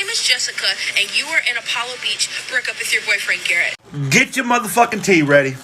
name is Jessica, and you are in Apollo Beach. Broke up with your boyfriend, Garrett. Get your motherfucking tea ready.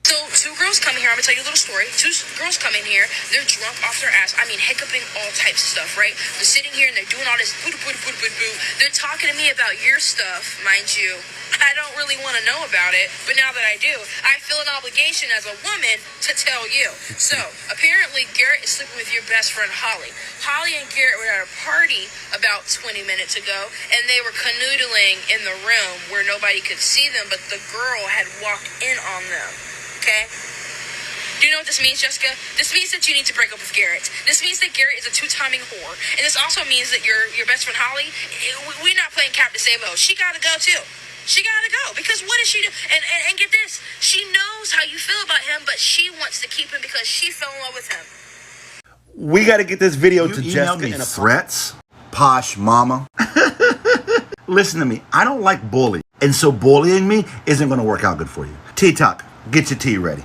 So, two girls come here. I'm gonna tell you a little story. Two girls come in here. They're drunk off their ass. I mean, hiccuping all types of stuff, right? They're sitting here and they're doing all this boo boo boo boo boo. They're talking to me about your stuff, mind you. I don't really want to know about it, but now that I do, I feel an obligation as a woman to tell you. So, apparently, Garrett is sleeping with your best friend, Holly. Holly and Garrett were at a party about 20 minutes ago, and they were canoodling in the room where nobody could see them, but the girl had walked in on them. Okay? Do you know what this means, Jessica? This means that you need to break up with Garrett. This means that Garrett is a two-timing whore. And this also means that your best friend, Holly, we're not playing Captain Sabo. She gotta go, too. She gotta go. Because what does she do? And get this. She knows how you feel about him, but she wants to keep him because she fell in love with him. We gotta get this video to Jessica in a threats. Posh mama. Listen to me. I don't like bullying. And so bullying me isn't gonna work out good for you. T-Tuck, get your tea ready.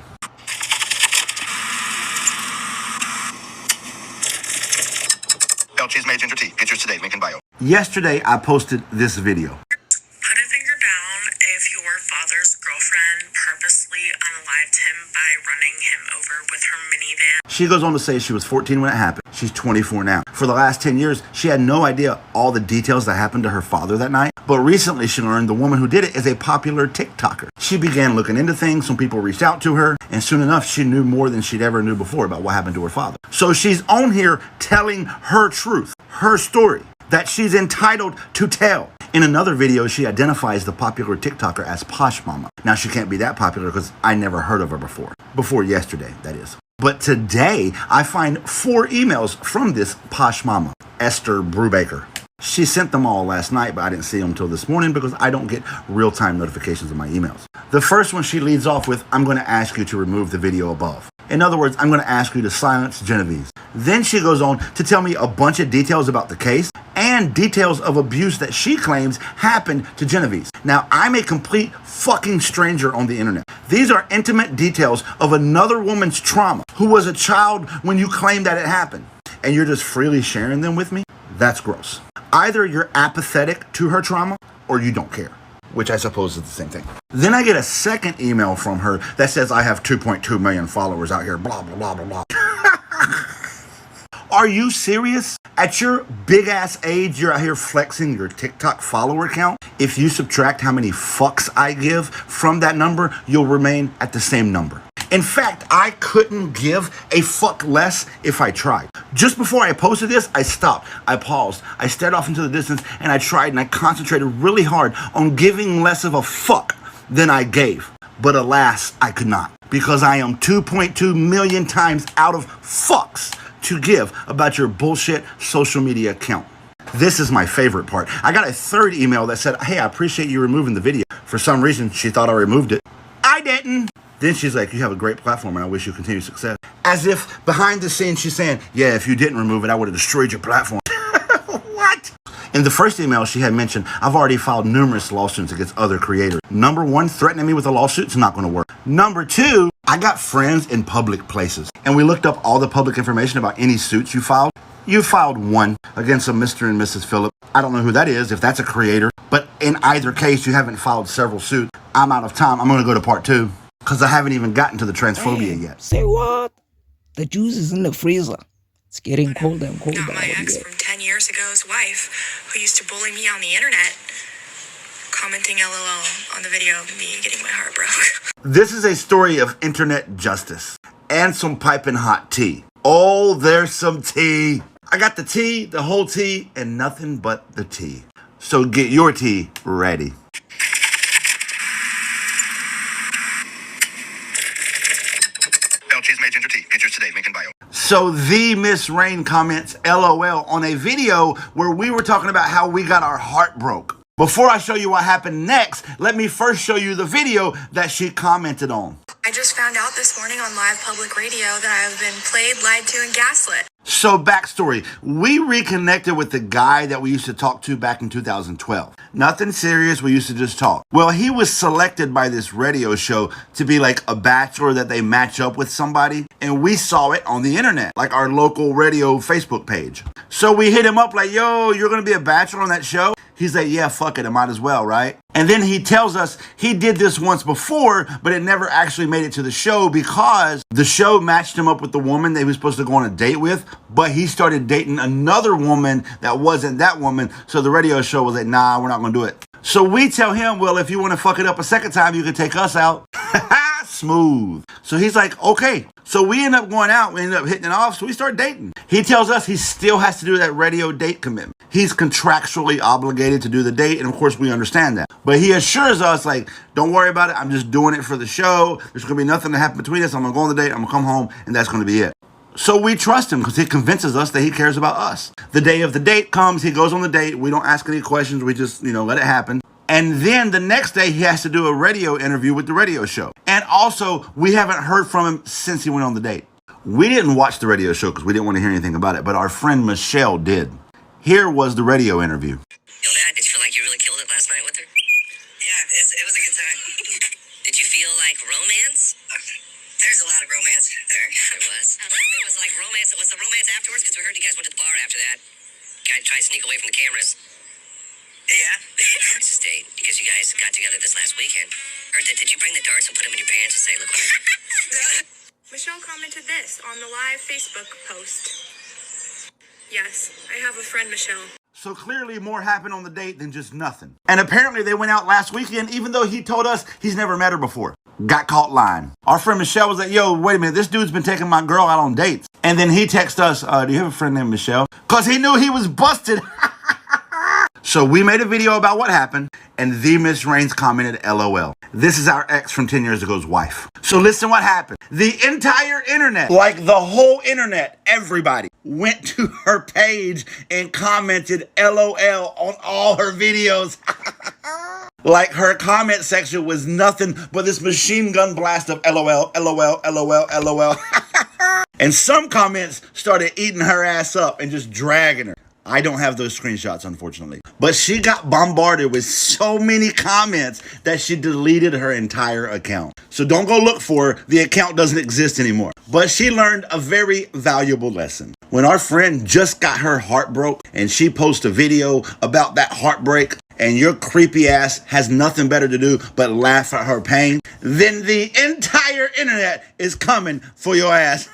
Guy-El Chismoso ginger tea. Get yours today. Link in bio. Yesterday, I posted this video. Put a finger down if your father's girlfriend purposely unalived him by running him over with her minivan. She goes on to say she was 14 when it happened. She's 24 now. For the last 10 years, she had no idea all the details that happened to her father that night. But recently, she learned the woman who did it is a popular TikToker. She began looking into things. Some people reached out to her. And soon enough, she knew more than she'd ever knew before about what happened to her father. So she's on here telling her truth, her story, that she's entitled to tell. In another video, she identifies the popular TikToker as Posh Mama. Now, she can't be that popular because I never heard of her before. Before yesterday, that is. But today, I find 4 emails from this Posh Mama, Esther Brubaker. She sent them all last night, but I didn't see them until this morning because I don't get real-time notifications of my emails. The first one she leads off with, I'm going to ask you to remove the video above. In other words, I'm going to ask you to silence Genevieve. Then she goes on to tell me a bunch of details about the case and details of abuse that she claims happened to Genevieve. Now, I'm a complete fucking stranger on the internet. These are intimate details of another woman's trauma who was a child when you claim that it happened. And you're just freely sharing them with me? That's gross. Either you're apathetic to her trauma or you don't care, which I suppose is the same thing. Then I get a second email from her that says I have 2.2 million followers out here, blah, blah, blah, blah, blah. Are you serious? At your big ass age, you're out here flexing your TikTok follower count. If you subtract how many fucks I give from that number, you'll remain at the same number. In fact, I couldn't give a fuck less if I tried. Just before I posted this, I stopped, I paused, I stared off into the distance, and I tried and I concentrated really hard on giving less of a fuck than I gave. But alas, I could not, because I am 2.2 million times out of fucks to give about your bullshit social media account. This is my favorite part. I got a third email that said, hey, I appreciate you removing the video. For some reason, she thought I removed it. I didn't. Then she's like, you have a great platform and I wish you continued success. As if behind the scenes she's saying, yeah, if you didn't remove it, I would have destroyed your platform. What? In the first email she had mentioned, I've already filed numerous lawsuits against other creators. Number 1, threatening me with a lawsuit's not going to work. Number 2, I got friends in public places. And we looked up all the public information about any suits you filed. You filed one against a Mr. and Mrs. Phillip. I don't know who that is, if that's a creator. But in either case, you haven't filed several suits. I'm out of time. I'm going to go to part 2. Because I haven't even gotten to the transphobia yet. Say what? The juice is in the freezer. It's getting colder and colder. Not my ex from 10 years ago's wife, who used to bully me on the internet, commenting LOL on the video of me getting my heart broke. This is a story of internet justice and some piping hot tea. Oh, there's some tea. I got the tea, the whole tea, and nothing but the tea. So get your tea ready. Guy-El Chismoso ginger tea. Get yours today. Link in bio. So the Miss Rain comments LOL on a video where we were talking about how we got our heart broke. Before I show you what happened next, let me first show you the video that she commented on. I just found out this morning on live public radio that I have been played, lied to, and gaslit. So backstory, we reconnected with the guy that we used to talk to back in 2012. Nothing serious, we used to just talk. Well, he was selected by this radio show to be like a bachelor that they match up with somebody. And we saw it on the internet, like our local radio Facebook page. So we hit him up like, yo, you're going to be a bachelor on that show? He's like, yeah, fuck it, I might as well, right? And then he tells us he did this once before, but it never actually made it to the show because the show matched him up with the woman that he was supposed to go on a date with, but he started dating another woman that wasn't that woman, so the radio show was like, nah, we're not gonna do it. So we tell him, well, if you want to fuck it up a second time, you can take us out. Smooth. So he's like, okay. So we end up going out. We end up hitting it off. So we start dating. He tells us he still has to do that radio date commitment. He's contractually obligated to do the date. And of course, we understand that. But he assures us, like, don't worry about it. I'm just doing it for the show. There's going to be nothing to happen between us. I'm going to go on the date. I'm going to come home. And that's going to be it. So we trust him because he convinces us that he cares about us. The day of the date comes. He goes on the date. We don't ask any questions. We just, let it happen. And then the next day, he has to do a radio interview with the radio show. And also, we haven't heard from him since he went on the date. We didn't watch the radio show because we didn't want to hear anything about it, but our friend Michelle did. Here was the radio interview. Feel that? Did you feel like you really killed it last night with her? Yeah, it was a good time. Did you feel like romance? There's a lot of romance there. There was. It was like romance. Was the romance afterwards? Because we heard you guys went to the bar after that. Guy tried to sneak away from the cameras. Yeah. It's a date because you guys got together this last weekend. Heard that? Did you bring the darts and put them in your pants and say, look what I... Michelle commented this on the live Facebook post. Yes, I have a friend, Michelle. So clearly more happened on the date than just nothing. And apparently they went out last weekend, even though he told us he's never met her before. Got caught lying. Our friend Michelle was like, yo, wait a minute, this dude's been taking my girl out on dates. And then he texted us, do you have a friend named Michelle? Because he knew he was busted. So we made a video about what happened, and the Miss Raines commented, LOL. This is our ex from 10 years ago's wife. So listen what happened. The entire internet, like the whole internet, everybody went to her page and commented LOL on all her videos. Like her comment section was nothing but this machine gun blast of LOL, LOL, LOL, LOL. And some comments started eating her ass up and just dragging her. I don't have those screenshots, unfortunately. But she got bombarded with so many comments that she deleted her entire account. So don't go look for her. The account doesn't exist anymore. But she learned a very valuable lesson. When our friend just got her heart broke and she posted a video about that heartbreak and your creepy ass has nothing better to do but laugh at her pain, then the entire internet is coming for your ass.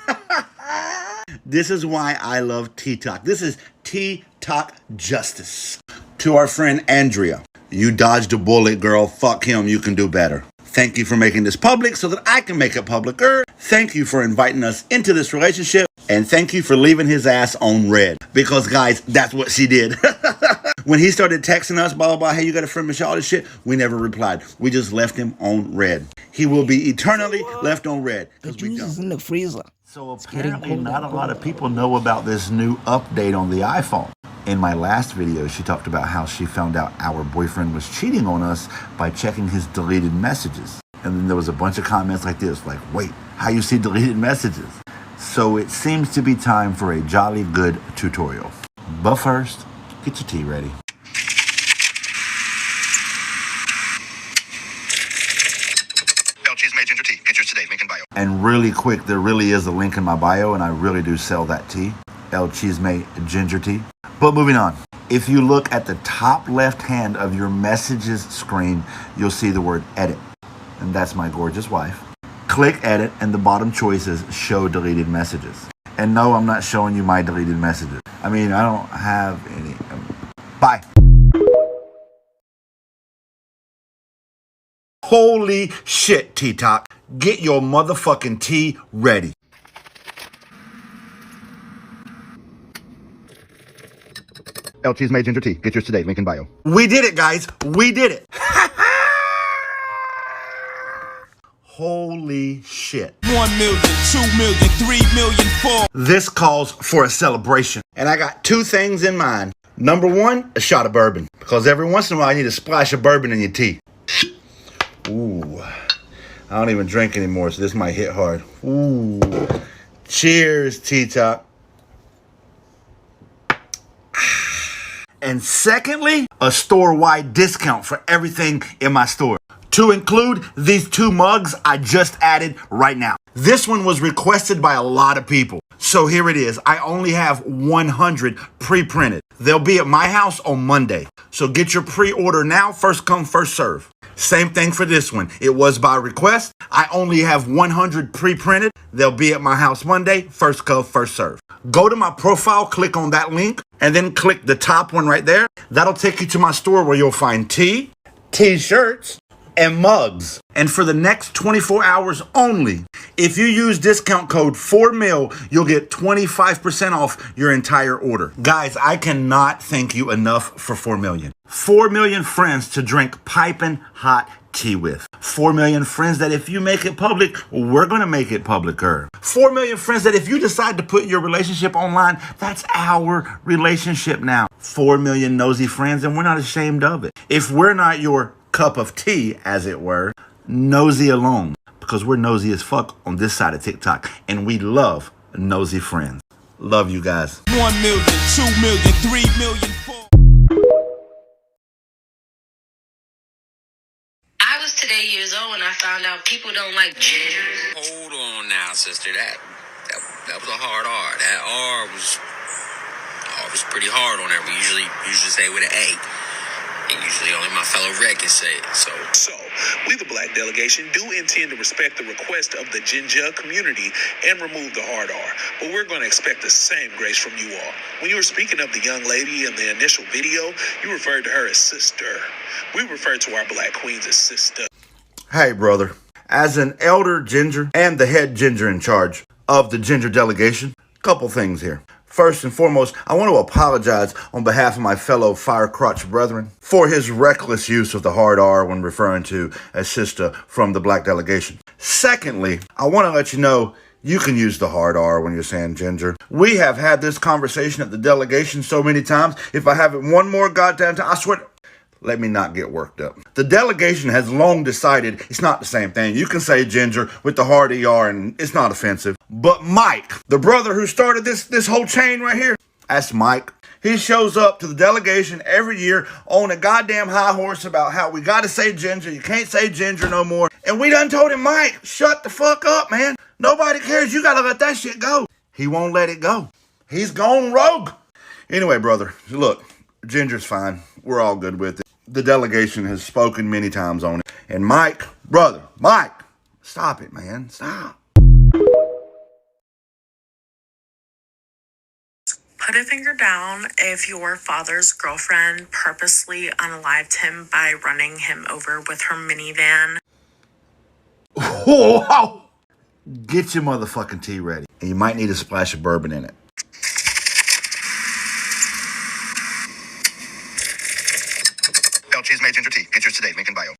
This is why I love TikTok. This is TikTok justice. To our friend Andrea, you dodged a bullet, girl. Fuck him. You can do better. Thank you for making this public so that I can make it publicer. Thank you for inviting us into this relationship. And thank you for leaving his ass on red. Because, guys, that's what she did. When he started texting us, blah, blah, blah, hey, you got a friend, Michelle, all this shit, we never replied. We just left him on red. He will be eternally left on red. The juice is in the freezer. So apparently not a lot of people know about this new update on the iPhone. In my last video, she talked about how she found out our boyfriend was cheating on us by checking his deleted messages. And then there was a bunch of comments like this, like, wait, how you see deleted messages? So it seems to be time for a jolly good tutorial. But first, get your tea ready. Cheese made ginger tea. Get yours today. Link in bio. And really quick, there really is a link in my bio, and I really do sell that tea. El Chisme ginger tea. But moving on. If you look at the top left hand of your messages screen, you'll see the word edit. And that's my gorgeous wife. Click edit, and the bottom choice is show deleted messages. And no, I'm not showing you my deleted messages. I mean, I don't have any. Bye. Holy shit, TikTok. Get your motherfucking tea ready. El Cheese made ginger tea. Get yours today. Link in bio. We did it, guys. We did it. Holy shit. 1 million, 2 million, 3 million, 4. This calls for a celebration. And I got two things in mind. Number one, a shot of bourbon. Because every once in a while, you need a splash of bourbon in your tea. Ooh. I don't even drink anymore, so this might hit hard. Ooh. Cheers, TikTok. And secondly, a store-wide discount for everything in my store. to include these 2 mugs I just added right now. This one was requested by a lot of people. So here it is. I only have 100 pre-printed. They'll be at my house on Monday. So get your pre-order now. First come, first serve. Same thing for this one. It was by request. I only have 100 pre-printed. They'll be at my house Monday. First come, first serve. Go to my profile, click on that link, and then click the top one right there. That'll take you to my store where you'll find tea, t-shirts, and mugs. And for the next 24 hours only, if you use discount code 4MIL, you'll get 25% off your entire order. Guys, I cannot thank you enough for 4 million. 4 million friends to drink piping hot tea with. 4 million friends that if you make it public, we're gonna make it publicer. 4 million friends that if you decide to put your relationship online, that's our relationship now. 4 million nosy friends, and we're not ashamed of it. If we're not your cup of tea, as it were, nosy alone, because we're nosy as fuck on this side of TikTok, and we love nosy friends. Love you guys. 1 million, 2 million, 3 million, 4. I was today years old when I found out people don't like ginger. Hold on now, sister. That was a hard R. That R was pretty hard on there. We usually say it with an A. And usually only my fellow red can say it. So we, the black delegation, do intend to respect the request of the ginger community and remove the hard R. But we're going to expect the same grace from you all. When you were speaking of the young lady in the initial video, you referred to her as sister. We refer to our black queens as sister. Hey, brother. As an elder ginger and the head ginger in charge of the ginger delegation, couple things here. First and foremost, I want to apologize on behalf of my fellow fire crotch brethren for his reckless use of the hard R when referring to a sister from the black delegation. Secondly, I want to let you know you can use the hard R when you're saying ginger. We have had this conversation at the delegation so many times. If I have it one more goddamn time, I swear, let me not get worked up. The delegation has long decided it's not the same thing. You can say ginger with the hard ER and it's not offensive. But Mike, the brother who started this whole chain right here, that's Mike. He shows up to the delegation every year on a goddamn high horse about how we gotta say ginger, you can't say ginger no more. And we done told him, Mike, shut the fuck up, man. Nobody cares, you gotta let that shit go. He won't let it go. He's gone rogue. Anyway, brother, look, ginger's fine. We're all good with it. The delegation has spoken many times on it. And Mike, brother, Mike, stop it, man. Stop. Put a finger down if your father's girlfriend purposely unalived him by running him over with her minivan. Whoa! Get your motherfucking tea ready. And you might need a splash of bourbon in it. Cheese made ginger tea. Get yours today. Link in bio.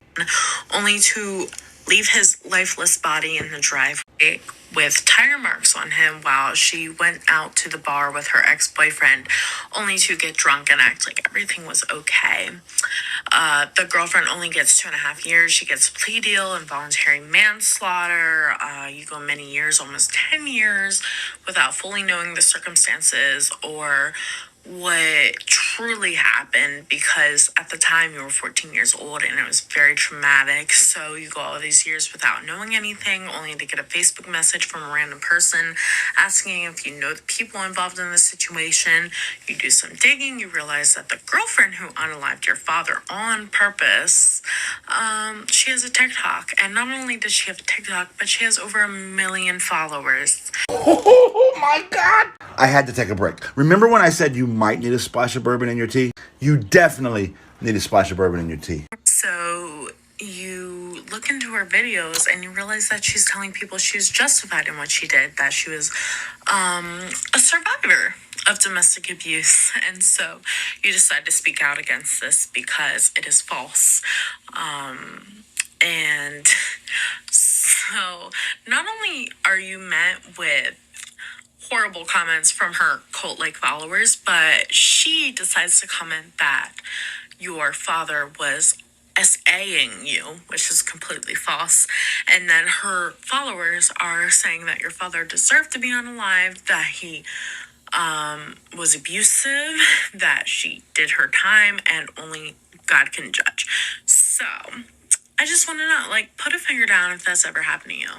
Only to leave his lifeless body in the driveway with tire marks on him while she went out to the bar with her ex-boyfriend, only to get drunk and act like everything was okay. The girlfriend only gets 2.5 years. She gets a plea deal, involuntary manslaughter. You go many years, almost 10 years, without fully knowing the circumstances or what truly happened, because at the time you were 14 years old and it was very traumatic. So you go all these years without knowing anything, only to get a Facebook message from a random person asking if you know the people involved in the situation. You do some digging, you realize that the girlfriend who unalived your father on purpose, she has a TikTok, and not only does she have a TikTok, but she has over 1 million followers. Oh my God! I had to take a break. Remember when I said you might need a splash of bourbon in your tea? You definitely need a splash of bourbon in your tea. So you look into her videos and you realize that she's telling people she was justified in what she did, that she was a survivor of domestic abuse. And so you decide to speak out against this because it is false. And so not only are you met with horrible comments from her cult-like followers, but she decides to comment that your father was SAing you, which is completely false. And then her followers are saying that your father deserved to be unalived, that he was abusive, that she did her time, and only God can judge. So I just want to know, like, put a finger down if that's ever happened to you.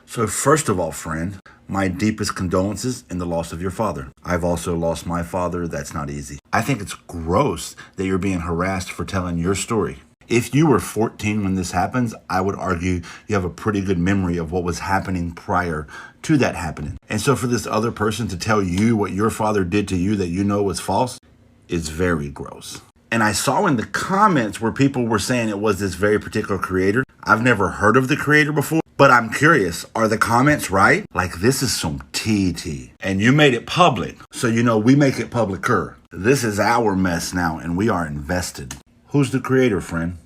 So first of all, friend, my deepest condolences in the loss of your father. I've also lost my father. That's not easy. I think it's gross that you're being harassed for telling your story. If you were 14 when this happens, I would argue you have a pretty good memory of what was happening prior to that happening. And so for this other person to tell you what your father did to you that you know was false is very gross. And I saw in the comments where people were saying it was this very particular creator. I've never heard of the creator before, but I'm curious, are the comments right? Like, this is some TT. And you made it public, so you know we make it publicer. This is our mess now, and we are invested. Who's the creator, friend?